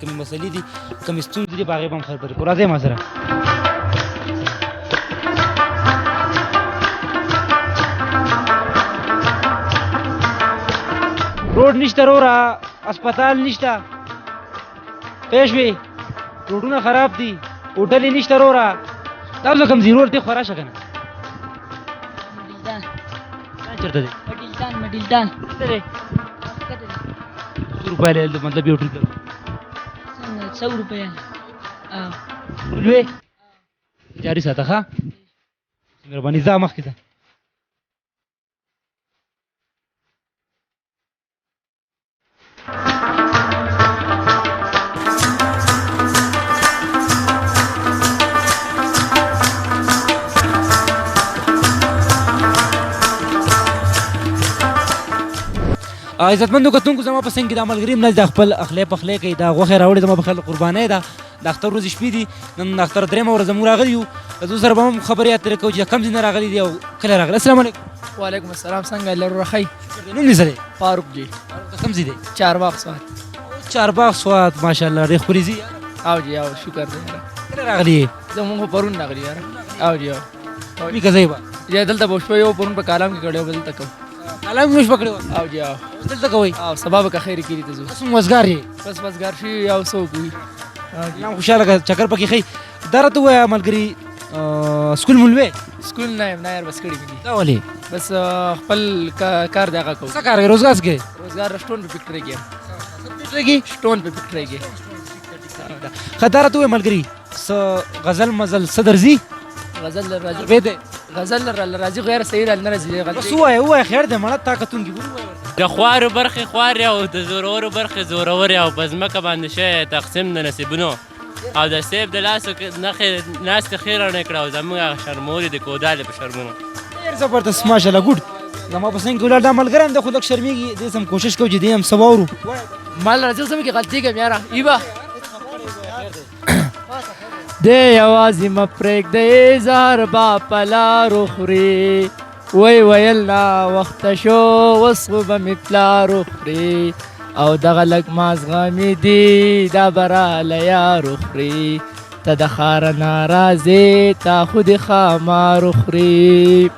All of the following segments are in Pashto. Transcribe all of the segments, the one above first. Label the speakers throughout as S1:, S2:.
S1: کومې مسلې دي کومې ستونزې دي په هغې به هم خبرې کوو راځئ ما سره روډ نشته وروره اسپتال نشته پوه شوې روډونه خراب دي هوټلې نشته وروره دا اوس کوم ځای روډ دی خو راشه که نه چېرته دی
S2: مډلټان
S1: چېرته دی 100 روپۍ لی مطلب یو ټریپ
S2: 100 روپۍ
S1: لوی جاري ساته ښه مهرباني ځه مخکې ته عزتمندو کتونکو زما په څنګ کې دا ملګري هم د خپل اخلی پخلی کوي دا غوښې راوړې زما په خیال قربانۍ ده د اختر ورځې شپې دي نن د اختر درېیمه ورځ زموږ راغلي یو د دوی سره به هم خبرې اترې کوو چې کوم ځای نه راغلي دي او کله راغلي السلام علیکم
S2: وعلیکم السلام څنګه لرو رخی
S1: نوم دې څه دی
S2: فاروق جی
S1: کوم ځای دی
S2: چارباغ سوات
S1: چارباغ سوات ماشاءالله ډېر ښکلي ځي
S2: او جی او شکر دی یاره
S1: کله راغلي یې
S2: زمونږ خو پرون راغلي یاره او جی او
S1: کومې که ځای به
S2: یا دلته به شپه یو پرون په کالام کې کړی و دلته کوو
S1: کالام مې شپه کړې وه
S2: او جی او
S1: دلته کوئ
S2: او سبا به که خیر کړي ته ځو
S1: تاسو مزګار یې
S2: بس مزګار شوي یو څوک وي
S1: نام خوشحاله که چکر پکې ښي دا راته ووایه ملګري سکول مو لوی
S2: سکول نه یم نه یار بس کړي مې دي
S1: دا ولې
S2: بس خپل کار دی هغه کوو
S1: څه کار کوې روزګار څه کوې
S2: روزګار سټون په فکټرۍ کې یم
S1: فکټرۍ کې
S2: سټون په فکټرۍ کې
S1: ښه دا راته ووایه ملګري څه غزل مزل څه درځي
S2: غزل راځي
S1: وې دی
S2: غزل راځي خو یاره صحیح را نه راځي
S1: بس
S2: غزل
S1: ووایه ووایه خیر دی مړه تا کتونکي
S3: د خوارو برخې خوارې او د زورورو برخې زورورې او په ځمکه باندې شوی تقسیم د نصیبونو او د سیب د لاسو نښې ناستې ښې رڼې کړه او زموږ هغه شرمورې د کودالې په شرمونو
S1: ډېر زبردست ماشاءالله ګوډ زما په څنګ کې ولاړ دا ملګری هم دی خو لږ شرمېږي دې څه هم کوشش کوو چې دې هم څه واورو
S2: مال راځي زموږ کې غلطي کوم یاره ایبه دی یوازې مه پرېږدئ زهر به په لارو خوري وی ویل ناوخته شو اوس خو به مې پلارو خوري او دغه لږ مازغمې دي دا به راله یارو خوري ته د ښاره ناراضې تا خو دې ښامارو خوري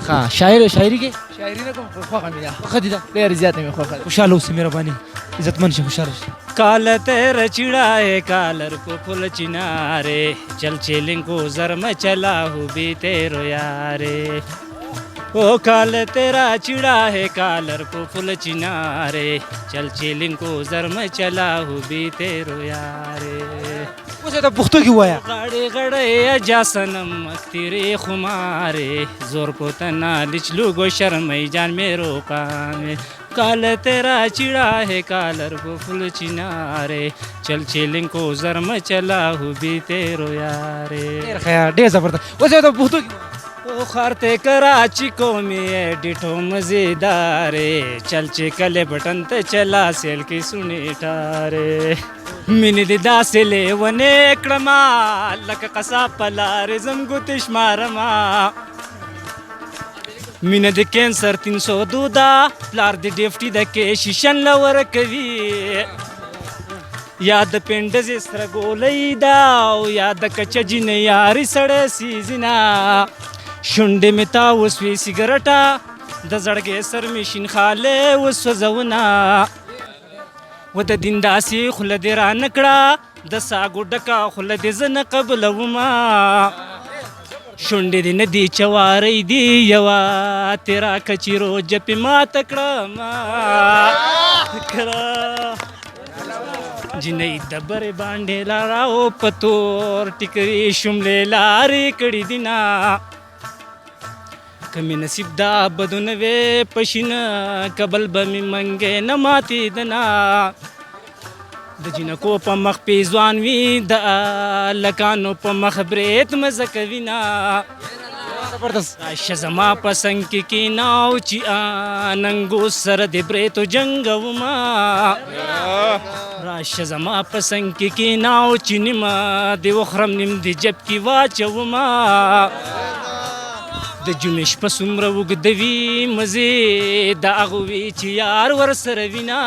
S1: ښه شاعري کې
S2: شاعري نه کوم خو خوښه مې ده
S1: ښه دي دا
S2: ډېر زیاته مې خوښه ده
S1: خوشحاله اوسې مهرباني عزتمند شي خوشحاله شي کال تیر چڑائے کالر کو پھول چنارے چل چیلنگ کو زرم چلا ہو بھی تیرو یارے او کال تیرا چڑا ہے کالر کو پھول چنارے چل چیلنگ کو زرم چلا ہو بھی تیرو یارے اوسه ته پښتو کې وایا غړې غړې اجا سنم تیرې خمارې زور کو تنا لچلو گو شرمئی جان میرو کامے کال تیرا چڑا ہے کالر کو پھول چنارے چل چیلنگ کو زرم چلا ہو بھی تیرو یارے ډېر خیر ډېر زبردست اوسه ته پښتو کې او خارتے کراچی کو میں ڈٹھو مزیدارے چل چکلے بٹن تے چلا سیل کی سنی ٹارے مینی دی داسې لیونې کړما لکه قصاب په لارې ځم ګوتې شمارما مینه د کینسر 302 ده پلار د ډیفټي د کې شیشن له ورکوي یا د پنډزې سره ګولۍ ده او یا د کچه جینۍ یاري سړی سیزینه شونډې مې تاوسوې سګرټه د زړګې سر مې شین خالې وسوځونه و د دین داسې خوله دې رانه کړه د ساګو ډکه خوله دې زه نه قبلومه شونډې دې نه دي چواری دي یوه تیرا کچیرو جپې ماته کړمه جنۍ د برې باندې لاراو په تور ټیکري شملې لارې کړي دي نه کمی نصیب دا بدو نه وې پشینه کبل به مې منګې نه ماتېدنه د جینکو په مخ پیزوان وي د لکانو په مخ برېت مزه کوي نه راشه زما په څنګ کې کېناو چې ننګو سره د برېتو جنګومه راشه زما په څنګ کې کېناو چې نیمه د وخورم نیم د جب کې واچومه د جمعې شپه څومره اوږده وي مزې د هغو وي چې یار ورسره وینه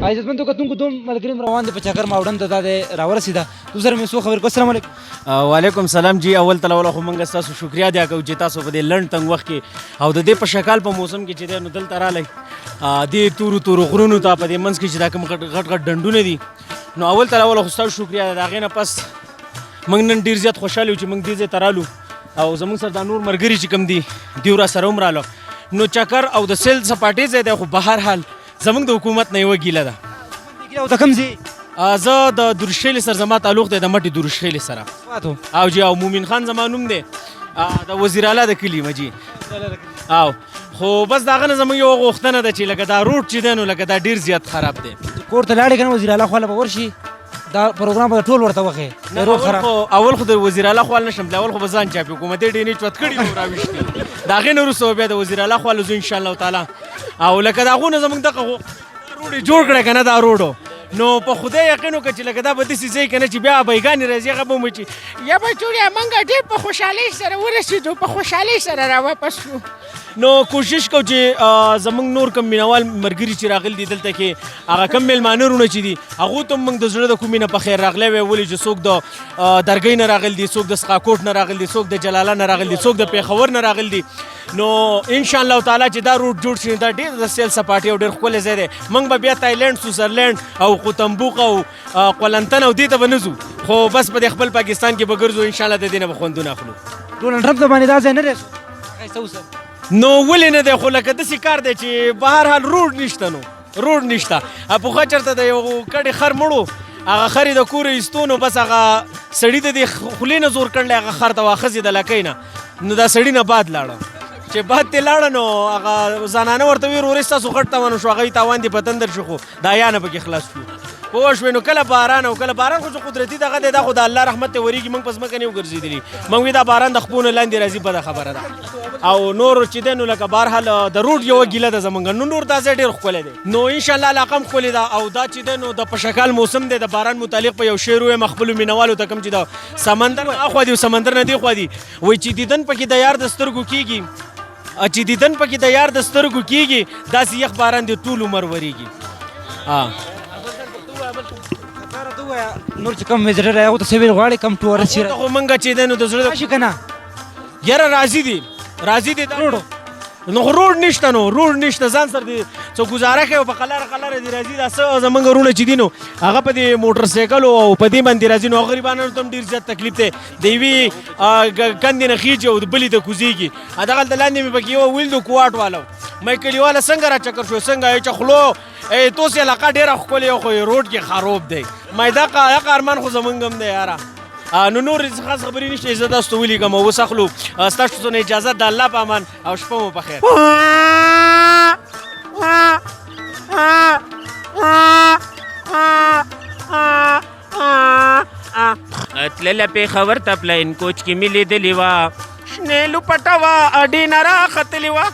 S1: عزتمندو کتونکو دوم ملګري روان دي په چکر ماوډن ته دا دی راورسېده دوی سره مې څو خبرې کوو. السلام علیکم.
S4: وعلیکم سلام جی. اول تلوله خو موږ ستاسو شکریا ادا کوو چې تاسو په دې لنډ تنګ وخت کې او د دې په شکال په موسم کې چې دی نو دلته رالی دې تورو تورو غرونو ته په دې منځ کې چې دا کوم غټ غټ ډنډونه دي نو اول تلوله خو ستاسو شکریا ده. د هغې نه پس موږ نن ډېر زیات خوشحاله یو چې موږ دې ځای ته رالو او زموږ سره دا نور ملګري چې کوم دي دوی راسره هم رالو نو چکر او د سیل سپاټې ځای دی خو بهر حال زموږ د حکومت نه یوه ګیله ده.
S1: او ته کوم ځای؟
S4: زه د دروشخیلې سره زما تعلق دی د مټې دروشخیلې سره او جی او مومن خان زما نوم دی د وزیر اعلی د کلي مجي او خو بس د هغه نه زموږ یوه غوښتنه ده چې لکه دا روډ چې دی نو لکه دا ډېر زیات خراب دی.
S1: کور ته لاړې که نه وزیر اعلی خواله به ورشي دا پروګرام به ټول ورته وښیې
S4: اول خو د وزیر اعلی خوا نشم اول خو به ځان چاپي حکومتي ډېنې چوت کړي نو راویشتي د هغې نه وروسته بیا د وزیر اعلی خوا ځو انشاءالله تعالی او لکه د هغو نه زموږ دغه روډ یې جوړ کړی که نه دا روډو نو په خدای یقین وکړه چې لکه دا به داسې ځای که نه چې بیا بیګانې راځي هغه به وموي چې
S5: یا به جوړیا موږ ډېر په خوشحالۍ سره ورسېدو په خوشحالۍ سره راواپس شو.
S4: نو کوشش کوو چې زموږ نور کم مینوال ملګري چې راغلي دي دلته کې هغه کم میلمانه وروڼه چې دي هغو ته هم موږ د زړه د کومې نه په خیر راغلی وی ولې چې څوک د درګۍ نه راغلي دي څوک د سقاکوټ نه راغلي دي څوک د جلاله نه راغلي دي څوک د پېښور نه راغلي دي نو انشاءالله تعالی چې دا روډ جوړ شي دا ډېر د سیل سپاټي او ډېر ښکلی ځای دی موږ به بیا تایلنډ سویزرلینډ او قوتنبوق او قولنتن او دې ته به نه ځو خو بس په دې خپل پاکستان کې به ګرځو انشاءالله د دې نه به خوندونه اخلو.
S1: ډونالډ ټرمپ ته باندې دا ځای نه دی
S4: نو ولې نه دی خو لکه داسې کار دی چې به هر حال روډ نشته نو روډ نشته پخوا چېرته د یو کډې خر مړو هغه خر یې د کوره ایستو نو بس هغه سړي ته دې خولې نه زور کړلی هغه خر ته واخذې د لکۍ نه نو دا سړي نه باد لاړه چې باد ترې لاړه نو هغه زنانه ورته ویې ورورې ستاسو غټ تاوان شو هغه یې تاوان دې په تندر شو خو دا یا نه پکې خلاص شو پوه شوې نو کله باران او کله باران خو چې قدرتي دغه دی دا خو د الله رحمت ته ورېږي موږ په ځمکه نه یو ګرځېدلي موږ وي دا باران د خپو نه لاندې راځي بده خبره ده او نور چې دی نو لکه بهرحال د روډ یوه ګیله ده زموږ نو نور دا ځای ډېر ښکلی دی نو انشاءالله علاقه هم ښکلې ده او دا چې دی نو د په شکال موسم دی د باران متعلق په یو شعر ووایم خپلو مینوالو ته کوم چې د سمندر نه اخوا دي او سمندر نه دې خوا دي وایي چې دیدن پکې د یار د سترګو کېږي چې دیدن پکې د یار د سترګو کېږي داسې یخ باران دی ټول عمر ورېږي.
S1: نور چې کم ویزټر هغو ته څه ویل غواړې کم ټورسټ چې
S4: خو موږ چې دی نو د زړه
S1: راشي که نه
S4: یاره راضي دي نو خو روډ نشته نو روډ نشته ځان سره دې څو ګزاره کوي په قلاره قلاره دې راځي دا څه زموږ وروڼه چې دي نو هغه په دې موټر سایکلو او په دې باندې راځي نو غریبانو ته هم ډېر زیات تکلیف دی د یوې کندې نه خیږي او د بلې ته کوزېږي دغلته لاندې مې پکې یوه ویل د کوواټ والو مې کلیواله څنګه را چکر شو څنګه چې خلو توس علاقه ډېره ښکلې خو روډ کې خراب دی مې دغه ارمان خو زموږ هم دی یاره نو نور خاص خبرې نشته زه تاسو ته ولیکم اوس اخلو ستاسو نه اجازه د الله په امان او شپه مو په خیر.
S3: تلله پېښور ته پلاین کوچ کې مې لیدلې وه شنې لوپټه وه اډې نه راختلې وه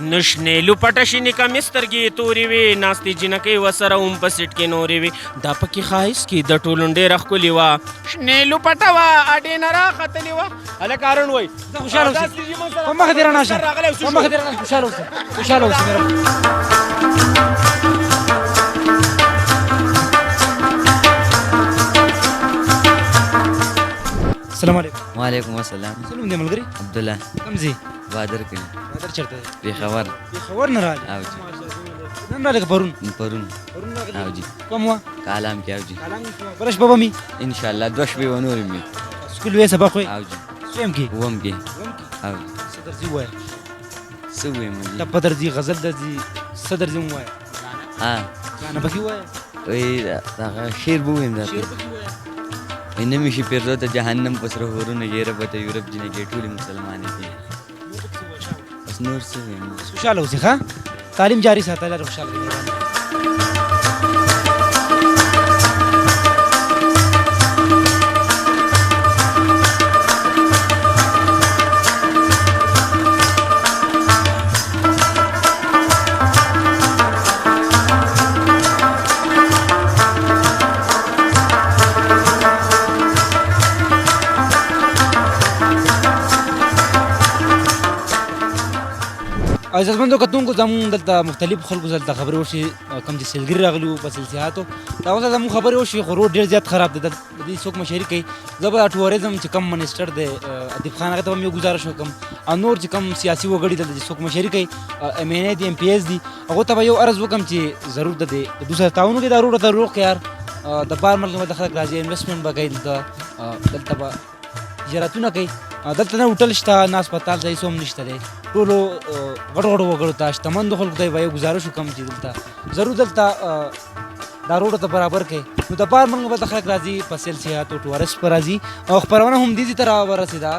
S3: نو شنې لوپټه شینې کمې سترګې تورې وې ناستې جنکۍ ورسره هم په سیټ کې نورې وې دا پکې ښایست کې د ټولو ډېره ښکلې وه شنې لوپټه وه اډې نه راختلې وه
S4: هلک هارون وایي
S1: زه خوشحاله اوسې په مخه دې رانه شه په مخه دې رانه خوشحاله اوسه خوشحاله اوسه السلام علیکم.
S6: وعلیکم السلام.
S1: څه نوم دی ملګري؟
S6: عبدالله.
S1: کوم ځای؟
S6: بادر کلي.
S1: بادر چېرته دی؟
S6: پېښور.
S1: پېښور نه راغلې؟
S6: او جي.
S1: نن راغلې که پرون؟
S6: پرون.
S1: راغلې؟
S6: او جي.
S1: کوم وه؟
S6: کالام کې او جي.
S1: کالام کې بله شپه به مې
S6: انشاءالله 2 شپې و نورې مې
S1: سکول وې سبق وې؟
S6: او جي.
S1: سویم کې؟
S6: اووم کې.
S1: اووم کې؟
S6: او جي.
S1: څه درسي ووایه؟
S6: څه ووایم جي
S1: ټپه درځي غزل درځي څه درځي ووایه
S6: ها
S1: ګانه پکې ووایه
S6: وایي هغه شعر به ووایم
S1: شعر
S6: درته
S1: پکې ووایه
S6: وایي نه مې شي پیرزو ته جهنم په سره هورونه یې ربه ته یورپ جنګې ټولې مسلمانې دي بس نور څه ووایم
S1: خوشاله اوسې ښه تعلیم جاري ساته الله دې خوشاله کړي. عزتمندو کتونکو زموږ دلته مختلف خلکو دلته خبرې وشي کوم چې سیلګري راغلي وو په سلسیاتو دا اوس زموږ خبرې وشي خو روډ ډېر زیات خراب دی د دې څوک مشري کوي زه به ټوریزم چې کم منسټر دی ادیب خان هغه ته به مې یو ګزارش وکړم او نور چې کم سیاسي وګړي دلته چې څوک مشري کوي ایم این اے دي ایم پی ایس دي هغو ته به یو عرض وکړم چې ضرور د دې دوی سره تعاون وکړي دا روډ ته روغ یار د بار ملک به د خلک راځي انویسټمنټ به کوي دلته به تجارتونه کوي دلته نه هوټل شته نه هسپتال ځای څه هم نشته دی ټولو غټو غټو وګړو ته شتمندو خلکو ته به یو ګزارش وکړم چې دلته ضرور دلته دا روډ ته برابر کړي نو د بار ملک به د خلک راځي په سیلسیات او ټورسټ به راځي او خپرونه هم دې ته راورسېده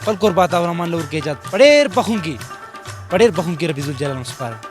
S1: خپل کور باتاورمان له ورکې ایجاد په ډېر بخونکي رفیع الجلال سپارم